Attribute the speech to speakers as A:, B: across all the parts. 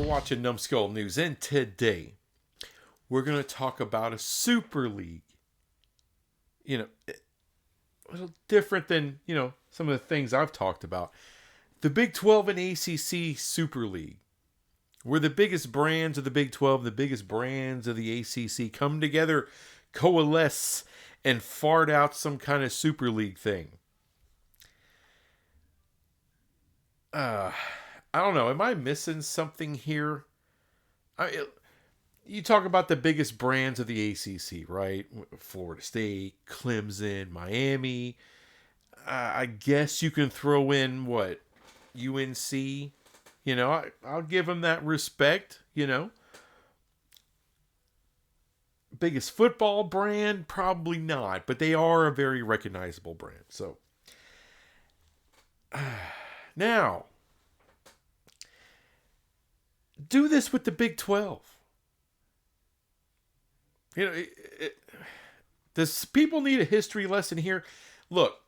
A: watching Numbskull News, and today we're going to talk about a super league. A little different than, some of the things I've talked about. The Big 12 and ACC Super League, where the biggest brands of the Big 12, the biggest brands of the ACC come together, coalesce, and fart out some kind of Super League thing. I don't know. Am I missing something here? You talk about the biggest brands of the ACC, right? Florida State, Clemson, Miami. I guess you can throw in what? UNC. I'll give them that respect, Biggest football brand? Probably not. But they are a very recognizable brand. So, now, do this with the Big 12. Does people need a history lesson here? Look,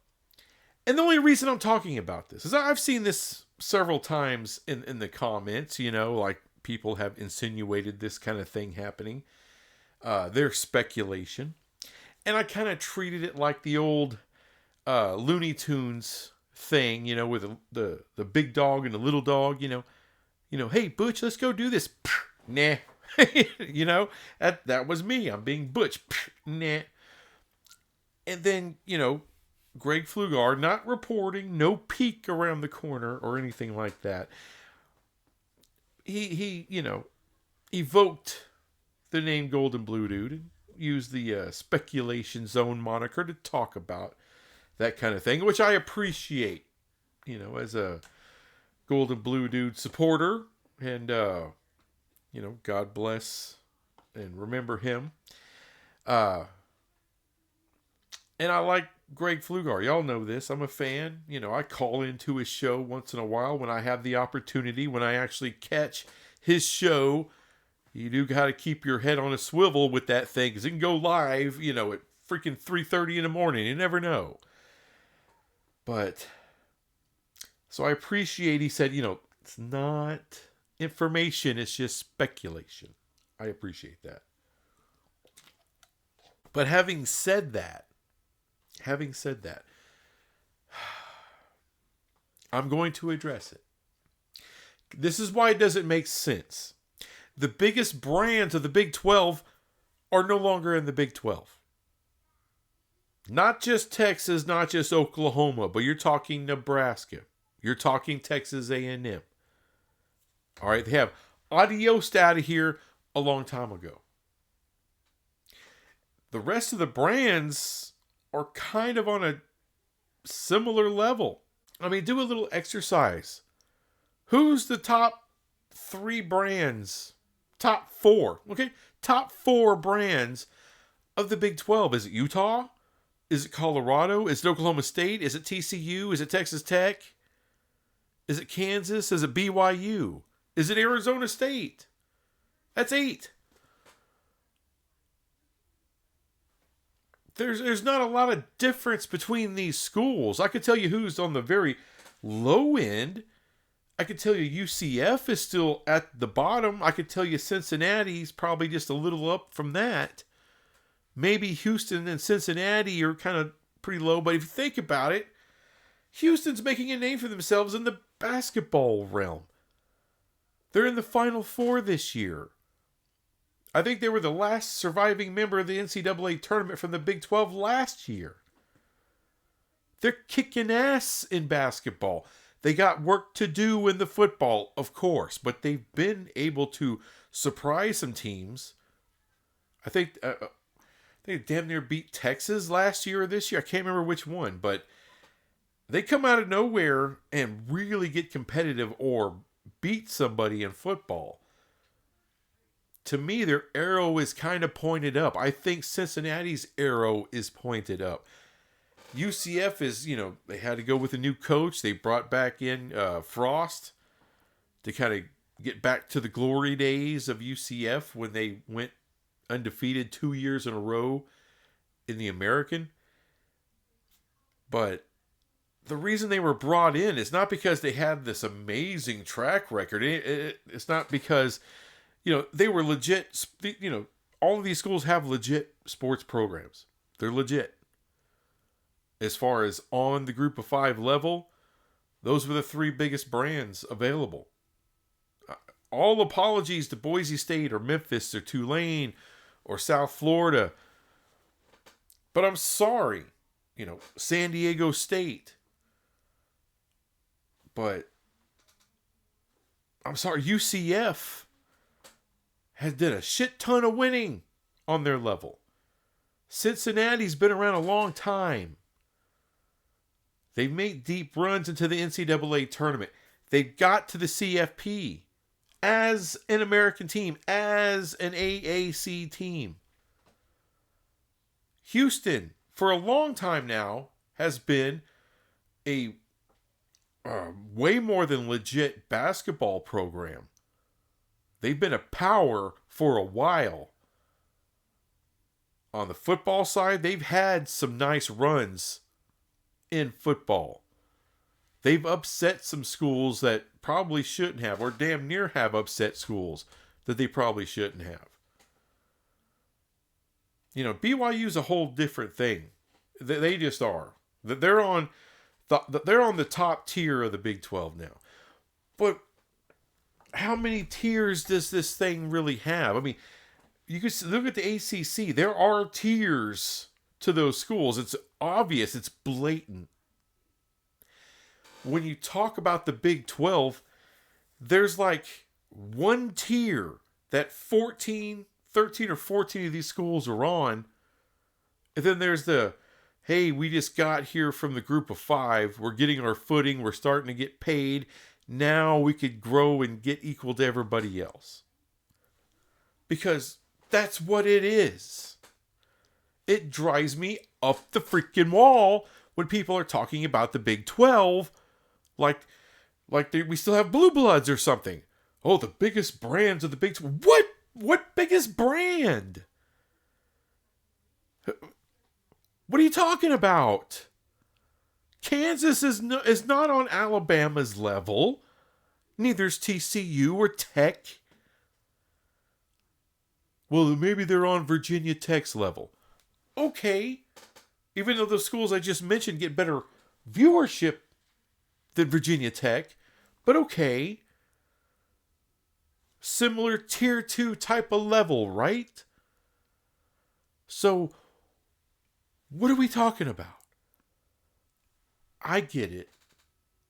A: and the only reason I'm talking about this is I've seen this several times in the comments, like people have insinuated this kind of thing happening. Their speculation. And I kind of treated it like the old Looney Tunes thing, with the big dog and the little dog, hey, Butch, let's go do this. Nah. That was me. I'm being Butch. Nah. And then, Greg Pflugar, not reporting, no peek around the corner or anything like that. He evoked the name Golden Blue Dude and used the speculation zone moniker to talk about that kind of thing, which I appreciate, as a Golden Blue Dude supporter. And, God bless and remember him. And I like Greg Pflugar. Y'all know this. I'm a fan. I call into his show once in a while when I have the opportunity, when I actually catch his show. You do got to keep your head on a swivel with that thing, because it can go live, at freaking 3:30 in the morning. You never know. But, so I appreciate he said, it's not information, it's just speculation. I appreciate that. But having said that, I'm going to address it. This is why it doesn't make sense. The biggest brands of the Big 12 are no longer in the Big 12. Not just Texas, not just Oklahoma, but you're talking Nebraska. You're talking Texas A&M. All right, they have adiosed out of here a long time ago. The rest of the brands are kind of on a similar level. I mean, do a little exercise. Who's the top 3 brands? Top 4, okay? Top 4 brands of the Big 12. Is it Utah? Is it Colorado? Is it Oklahoma State? Is it TCU? Is it Texas Tech? Is it Kansas? Is it BYU? Is it Arizona State? That's 8. There's not a lot of difference between these schools. I could tell you who's on the very low end. I could tell you UCF is still at the bottom. I could tell you Cincinnati's probably just a little up from that. Maybe Houston and Cincinnati are kind of pretty low. But if you think about it, Houston's making a name for themselves in the basketball realm. They're in the Final Four this year. I think they were the last surviving member of the NCAA tournament from the Big 12 last year. They're kicking ass in basketball. They got work to do in the football, of course, but they've been able to surprise some teams. I think they damn near beat Texas last year or this year. I can't remember which one, but they come out of nowhere and really get competitive or beat somebody in football. To me, their arrow is kind of pointed up. I think Cincinnati's arrow is pointed up. UCF is, they had to go with a new coach. They brought back in Frost to kind of get back to the glory days of UCF when they went undefeated 2 years in a row in the American. But the reason they were brought in is not because they had this amazing track record. It's not because, they were legit. All of these schools have legit sports programs. They're legit. As far as on the group of 5 level, those were the 3 biggest brands available. All apologies to Boise State or Memphis or Tulane or South Florida. But I'm sorry, San Diego State. But I'm sorry, UCF did a shit ton of winning on their level. Cincinnati's been around a long time. They've made deep runs into the NCAA tournament. They got to the CFP as an American team, as an AAC team. Houston, for a long time now, has been a way more than legit basketball program. They've been a power for a while. On the football side, they've had some nice runs in football. They've upset some schools that probably shouldn't have, or damn near have upset schools that they probably shouldn't have. BYU's a whole different thing. They just are. They're on the top tier of the Big 12 now. But how many tiers does this thing really have? I mean, you can look at the ACC. There are tiers to those schools. It's obvious. It's blatant. When you talk about the Big 12, there's like one tier that 13 or 14 of these schools are on. And then there's hey, we just got here from the group of 5. We're getting our footing. We're starting to get paid. Now we could grow and get equal to everybody else. Because that's what it is. It drives me up the freaking wall when people are talking about the Big 12 like we still have blue bloods or something. Oh, the biggest brands of the Big 12. What biggest brand? What are you talking about? Kansas is not on Alabama's level. Neither's TCU or Tech. Well, maybe they're on Virginia Tech's level. Okay. Even though those schools I just mentioned get better viewership than Virginia Tech. But okay. Similar tier 2 type of level, right? So, what are we talking about? I get it.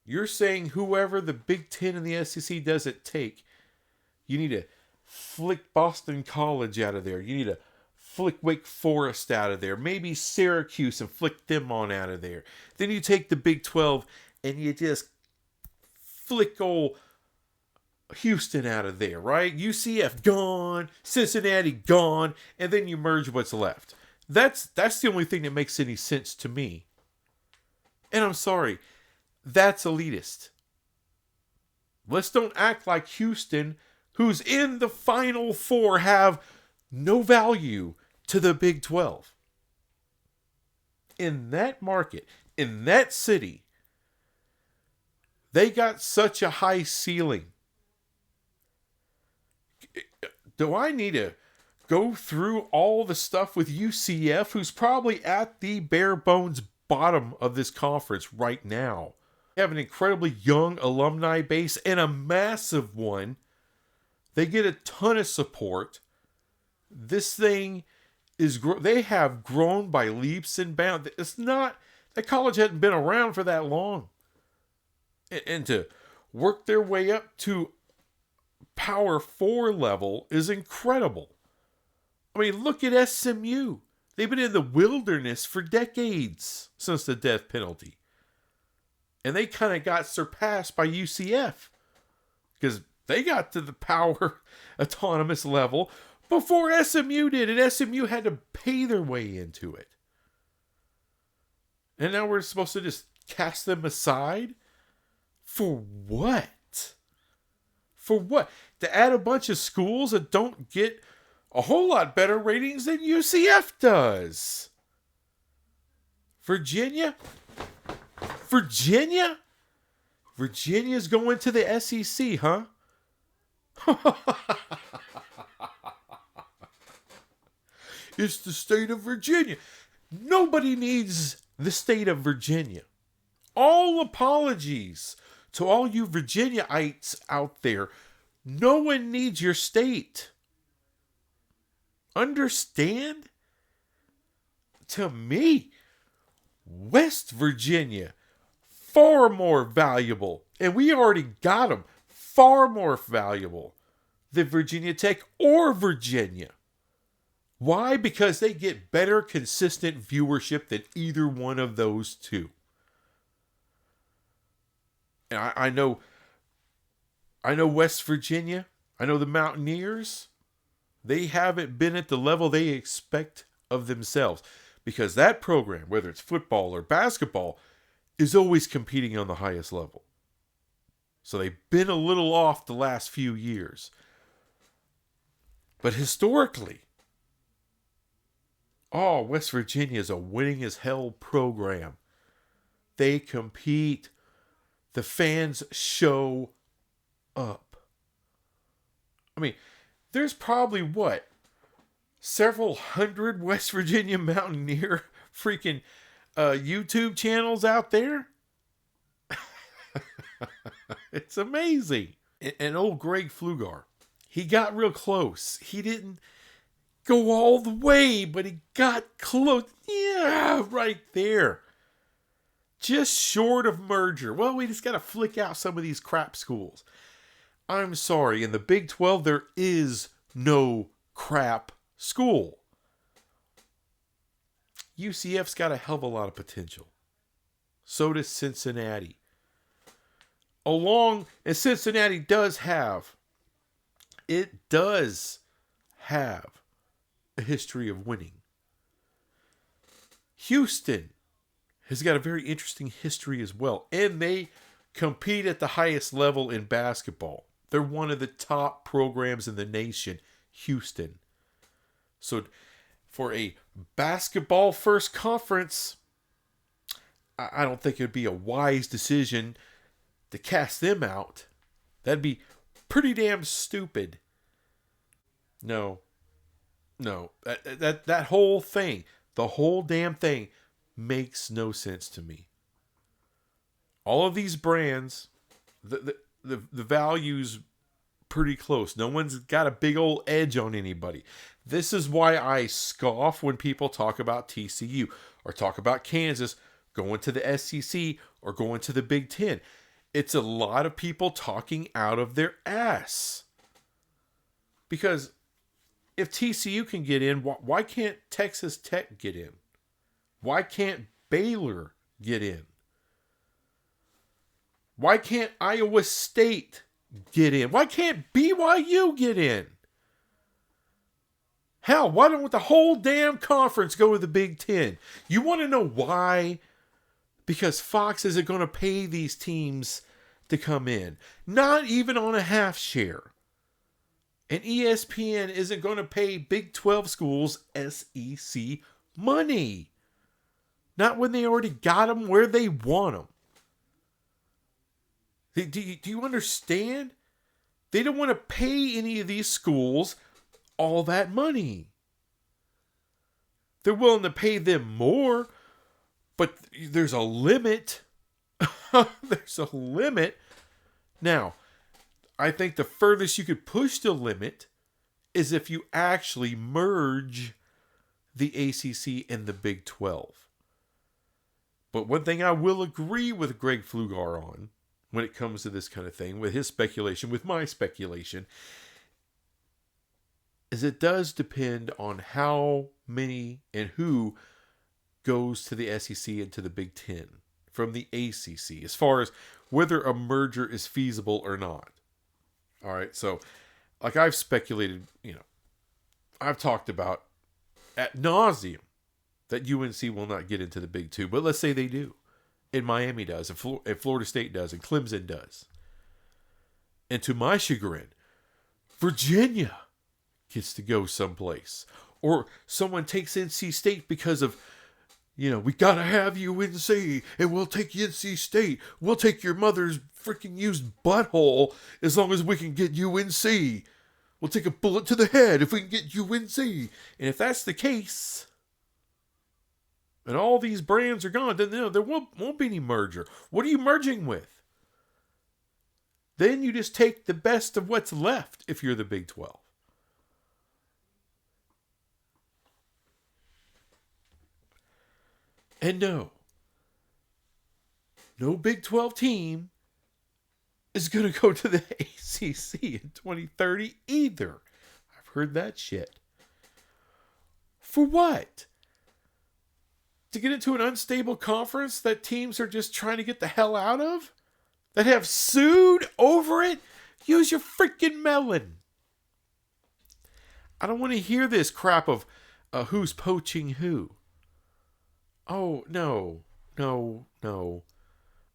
A: You're saying whoever the Big 10 and the SEC doesn't take, you need to flick Boston College out of there. You need to flick Wake Forest out of there. Maybe Syracuse and flick them on out of there. Then you take the Big 12 and you just flick old Houston out of there, right? UCF gone, Cincinnati gone, and then you merge what's left. That's the only thing that makes any sense to me. And I'm sorry, that's elitist. Let's don't act like Houston, who's in the Final Four, have no value to the Big 12. In that market, in that city, they got such a high ceiling. Do I need to go through all the stuff with UCF, who's probably at the bare bones bottom of this conference right now? They have an incredibly young alumni base and a massive one. They get a ton of support. This thing they have grown by leaps and bounds. It's not, that college hadn't been around for that long. And to work their way up to Power 4 level is incredible. I mean, look at SMU. They've been in the wilderness for decades since the death penalty. And they kind of got surpassed by UCF because they got to the power autonomous level before SMU did. And SMU had to pay their way into it. And now we're supposed to just cast them aside? For what? For what? To add a bunch of schools that don't get a whole lot better ratings than UCF does. Virginia? Virginia? Virginia's going to the SEC, huh? It's the state of Virginia. Nobody needs the state of Virginia. All apologies to all you Virginiaites out there. No one needs your state. Understand? To me, West Virginia, far more valuable. And we already got them far more valuable than Virginia Tech or Virginia. Why? Because they get better consistent viewership than either one of those two. And I know West Virginia. I know the Mountaineers. They haven't been at the level they expect of themselves. Because that program, whether it's football or basketball, is always competing on the highest level. So they've been a little off the last few years. But historically, West Virginia is a winning as hell program. They compete. The fans show up. I mean, there's probably several hundred West Virginia Mountaineer freaking YouTube channels out there. It's amazing. And old Greg Flugar, he got real close. He didn't go all the way, but he got close. Yeah, right there. Just short of merger. Well, we just got to flick out some of these crap schools. I'm sorry, in the Big 12, there is no crap school. UCF's got a hell of a lot of potential. So does Cincinnati. And Cincinnati does have a history of winning. Houston has got a very interesting history as well. And they compete at the highest level in basketball. They're one of the top programs in the nation, Houston. So for a basketball first conference, I don't think it would be a wise decision to cast them out. That'd be pretty damn stupid. No. That whole thing, the whole damn thing, makes no sense to me. All of these brands, the value's pretty close. No one's got a big old edge on anybody. This is why I scoff when people talk about TCU or talk about Kansas going to the SEC or going to the Big Ten. It's a lot of people talking out of their ass. Because if TCU can get in, why can't Texas Tech get in? Why can't Baylor get in? Why can't Iowa State get in? Why can't BYU get in? Hell, why don't the whole damn conference go to the Big Ten? You want to know why? Because Fox isn't going to pay these teams to come in. Not even on a half share. And ESPN isn't going to pay Big 12 schools SEC money. Not when they already got them where they want them. Do you understand? They don't want to pay any of these schools all that money. They're willing to pay them more, but there's a limit. There's a limit. Now, I think the furthest you could push the limit is if you actually merge the ACC and the Big 12. But one thing I will agree with Greg Flugar on when it comes to this kind of thing, with his speculation, with my speculation, is it does depend on how many and who goes to the SEC and to the Big Ten from the ACC, as far as whether a merger is feasible or not. All right, so like I've speculated, I've talked about ad nauseum that UNC will not get into the Big Two, but let's say they do. And Miami does, and Florida State does, and Clemson does. And to my chagrin, Virginia gets to go someplace. Or someone takes NC State because of, We gotta have UNC, and we'll take NC State. We'll take your mother's freaking used butthole as long as we can get UNC. We'll take a bullet to the head if we can get UNC. And if that's the case, and all these brands are gone, then there won't be any merger. What are you merging with? Then you just take the best of what's left if you're the Big 12. And no Big 12 team is going to go to the ACC in 2030 either. I've heard that shit. For what? To get into an unstable conference that teams are just trying to get the hell out of? That have sued over it? Use your freaking melon. I don't want to hear this crap of who's poaching who. Oh, no.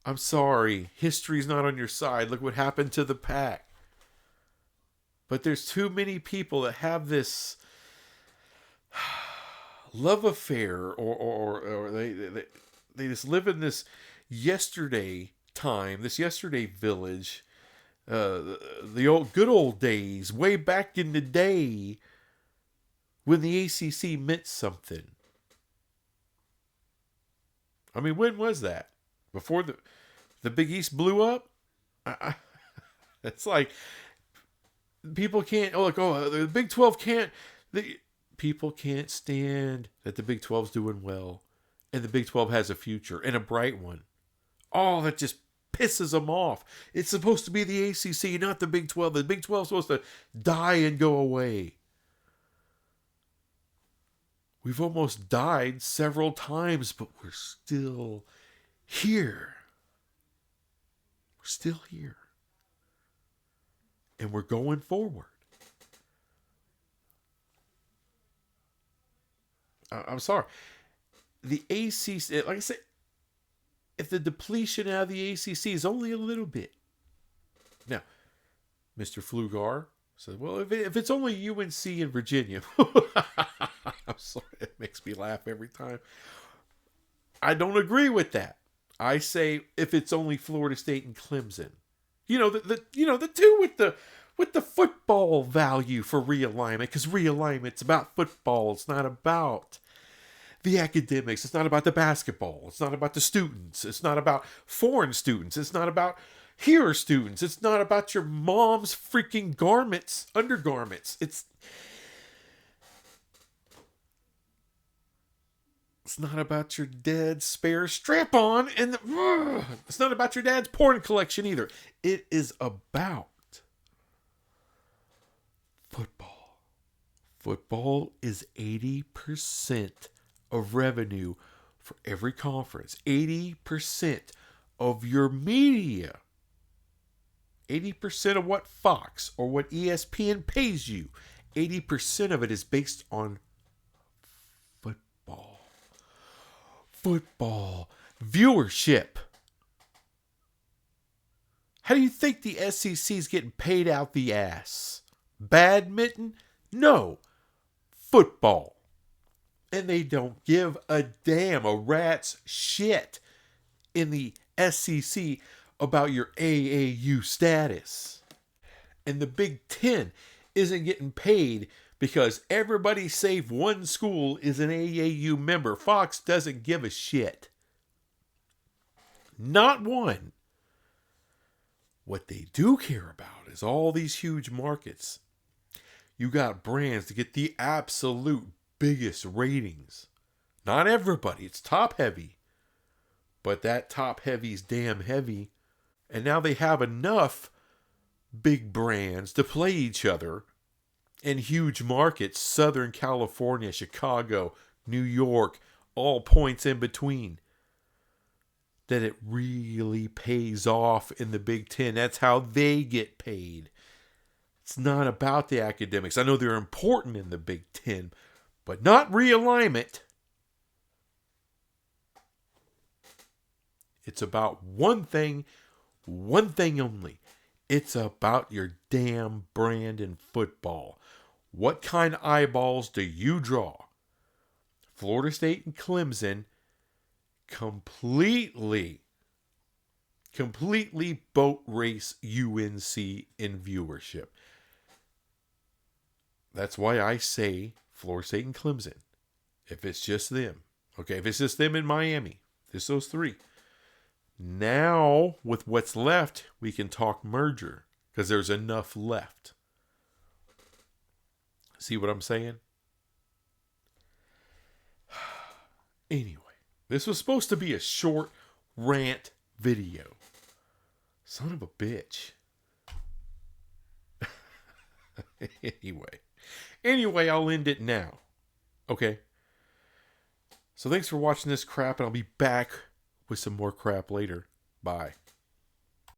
A: I'm sorry. History's not on your side. Look what happened to the Pac. But there's too many people that have this love affair, or they just live in this yesterday time, this yesterday village, the good old days, way back in the day when the ACC meant something. I mean, when was that? Before the Big East blew up? It's like people can't. The Big 12 can't. People can't stand that the Big 12's doing well, and the Big 12 has a future and a bright one. Oh, that just pisses them off. It's supposed to be the ACC, not the Big 12. The Big 12 is supposed to die and go away. We've almost died several times, but we're still here. We're still here. And we're going forward. I'm sorry. The ACC, like I said, if the depletion out of the ACC is only a little bit. Now, Mr. Flugar says, well, if it's only UNC and Virginia. I'm sorry, it makes me laugh every time. I don't agree with that. I say if it's only Florida State and Clemson. The two with the football value for realignment, because realignment's about football. It's not about the academics. It's not about the basketball. It's not about the students. It's not about foreign students. It's not about here students. It's not about your mom's freaking garments, undergarments. It's not about your dad's spare strap-on, and it's not about your dad's porn collection either. It is about football. Football is 80% of revenue for every conference. 80% of your media. 80% of what Fox or what ESPN pays you. 80% of it is based on football. Football viewership. How do you think the SEC is getting paid out the ass? Badminton? No. Football. And they don't give a damn, a rat's shit in the SEC about your AAU status. And the Big Ten isn't getting paid because everybody save one school is an AAU member. Fox doesn't give a shit. Not one. What they do care about is all these huge markets. You got brands to get the absolute biggest ratings. Not everybody. It's top heavy. But that top heavy's damn heavy. And now they have enough big brands to play each other in huge markets. Southern California, Chicago, New York, all points in between. That it really pays off in the Big Ten. That's how they get paid. It's not about the academics. I know they're important in the Big Ten, but not realignment. It's about one thing only. It's about your damn brand in football. What kind of eyeballs do you draw? Florida State and Clemson completely boat race UNC in viewership. That's why I say Florida State and Clemson. If it's just them. Okay, if it's just them in Miami. Just those three. Now, with what's left, we can talk merger. Because there's enough left. See what I'm saying? Anyway, this was supposed to be a short rant video. Son of a bitch. Anyway, I'll end it now. Okay? So thanks for watching this crap, and I'll be back with some more crap later. Bye.